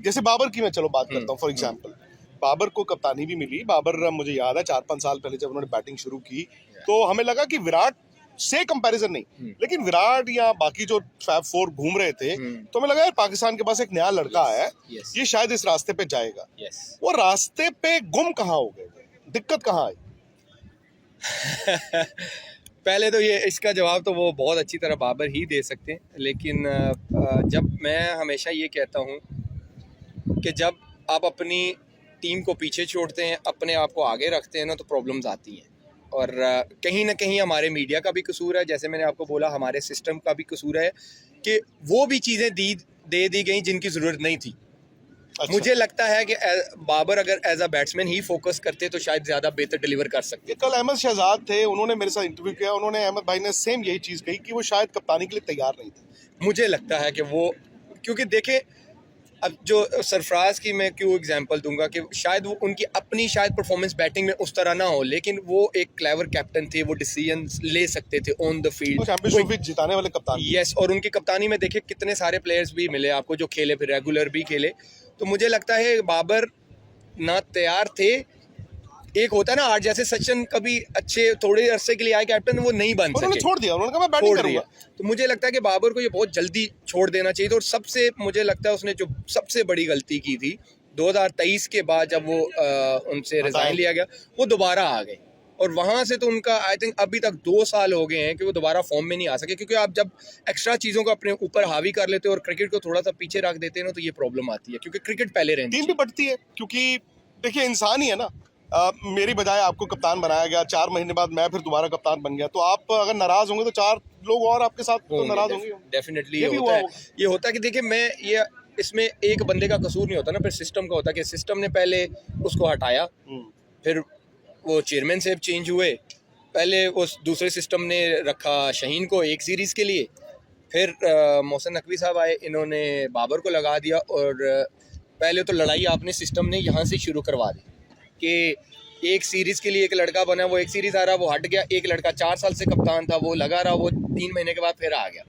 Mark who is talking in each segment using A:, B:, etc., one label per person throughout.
A: जैसे बाबर की मैं चलो बात करता हूँ फॉर एग्जाम्पल, बाबर को कप्तानी भी मिली। बाबर मुझे याद है 4-5 साल पहले जब उन्होंने बैटिंग शुरू की तो हमें लगा कि विराट से कंपैरिजन नहीं, लेकिन विराट या बाकी जो फैब फोर घूम रहे थे तो हमें लगा यार पाकिस्तान के पास एक नया लड़का है, ये शायद इस रास्ते पे जाएगा। वो रास्ते पे गुम कहाँ हो गए, दिक्कत कहाँ आई?
B: पहले तो ये इसका जवाब तो वो बहुत अच्छी तरह बाबर ही दे सकते हैं, लेकिन जब मैं हमेशा ये कहता हूँ कि जब आप अपनी टीम को पीछे छोड़ते हैं, अपने आप को आगे रखते हैं ना, तो प्रॉब्लम्स आती हैं। और कहीं ना कहीं हमारे मीडिया का भी कसूर है, जैसे मैंने आपको बोला हमारे सिस्टम का भी कसूर है कि वो भी चीज़ें दे दी गई जिनकी ज़रूरत नहीं थी। अच्छा। मुझे लगता है कि बाबर अगर एज अ बैट्समैन ही फोकस करते तो शायद ज़्यादा बेहतर डिलीवर कर सकते।
A: कल अहमद शहजाद थे, उन्होंने मेरे साथ इंटरव्यू किया, उन्होंने अहमद भाई ने सेम यही चीज़ कही कि वो शायद कप्तानी के लिए तैयार नहीं थे।
B: मुझे लगता है कि वो, क्योंकि देखें अब जो सरफराज की मैं क्यों एग्जांपल दूंगा कि शायद वो उनकी अपनी शायद परफॉर्मेंस बैटिंग में उस तरह ना हो, लेकिन वो एक क्लेवर कैप्टन थे, वो डिसीजन ले सकते थे ऑन द फील्ड,
A: चैंपियनशिप जिताने वाले कप्तान।
B: यस, और उनकी कप्तानी में देखिए कितने सारे प्लेयर्स भी मिले आपको जो खेले, फिर रेगुलर भी खेले। तो मुझे लगता है बाबर ना तैयार थे। एक होता है ना आज जैसे सचिन कभी अच्छे थोड़े अरसे के लिए आए कैप्टन, वो नहीं बन सके,
A: छोड़ दिया, उन्होंने कहा मैं बैटिंग करूंगा।
B: तो मुझे लगता है कि बाबर को ये बहुत जल्दी छोड़ देना चाहिए था। और सबसे मुझे लगता है उसने जो सबसे बड़ी गलती की थी 2023 के बाद जब वो उनसे रिजाइन लिया गया, वो दोबारा आ गए और वहां से तो उनका आई थिंक अभी तक 2 साल हो गए हैं कि वो दोबारा फॉर्म में नहीं आ सके। क्योंकि आप जब एक्स्ट्रा चीज़ों को अपने ऊपर हावी कर लेते हो और क्रिकेट को थोड़ा सा पीछे रख देते हैं ना, तो ये प्रॉब्लम आती है, क्योंकि क्रिकेट पहले रहती है।
A: टीम भी बढ़ती है, क्योंकि देखिए इंसान ही है ना। मेरी बजाय आपको कप्तान बनाया गया, 4 महीने बाद मैं फिर दोबारा कप्तान बन गया, तो आप अगर नाराज होंगे तो 4 लोग और आपके साथ तो नाराज होंगे।
B: डेफिनेटली ये होता है कि देखिए मैं ये इसमें एक बंदे का कसूर नहीं होता ना, फिर सिस्टम का होता है कि सिस्टम ने पहले उसको हटाया, फिर वो चेयरमैन साहब चेंज हुए, पहले वो दूसरे सिस्टम ने रखा शाहीन को एक सीरीज़ के लिए, फिर मोहसिन नकवी साहब आए, इन्होंने बाबर को लगा दिया। और पहले तो लड़ाई आपने सिस्टम ने यहाँ से शुरू करवा दी कि एक सीरीज़ के लिए एक लड़का बना, वो एक सीरीज़ आ रहा, वो हट गया, एक लड़का 4 साल से कप्तान था वो लगा रहा, वो 3 महीने के बाद फिर आ गया।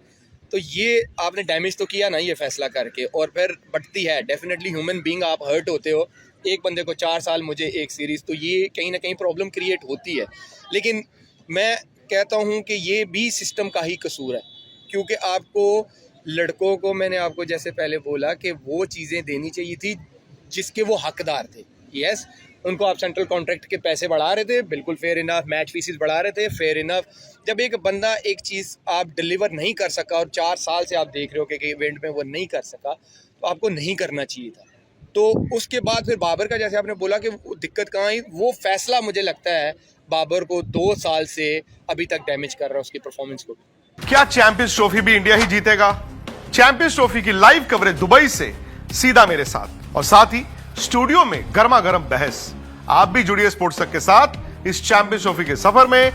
B: तो ये आपने डैमेज तो किया ना ये फैसला करके, और फिर बढ़ती है डेफिनेटली ह्यूमन बीइंग, आप हर्ट होते हो। एक बंदे को 4 साल, मुझे एक सीरीज़, तो ये कहीं ना कहीं प्रॉब्लम क्रिएट होती है। लेकिन मैं कहता हूँ कि ये भी सिस्टम का ही कसूर है, क्योंकि आपको लड़कों को, मैंने आपको जैसे पहले बोला कि वो चीज़ें देनी चाहिए थी जिसके वो हकदार थे। यस, उनको आप सेंट्रल कॉन्ट्रैक्ट के पैसे बढ़ा रहे थे, बिल्कुल फेयर इनफ, मैच फीसिस बढ़ा रहे थे, फेयर इनफ। जब एक बंदा एक चीज़ आप डिलीवर नहीं कर सका और 4 साल से आप देख रहे हो कि इवेंट में वो नहीं कर सका, तो आपको नहीं करना चाहिए था। तो उसके बाद फिर बाबर का, जैसे आपने बोला कि दिक्कत कहाँ आई, वो फैसला मुझे लगता है बाबर को 2 साल से अभी तक डैमेज कर रहा है उसकी परफॉर्मेंस को।
A: क्या चैंपियंस ट्रॉफी भी इंडिया ही जीतेगा? चैंपियंस ट्रॉफी की लाइव कवरेज दुबई से सीधा मेरे साथ, और साथ ही स्टूडियो में गर्मा गर्म बहस। आप भी जुड़िए स्पोर्ट्स तक के साथ इस चैंपियंस ट्रॉफी के सफर में।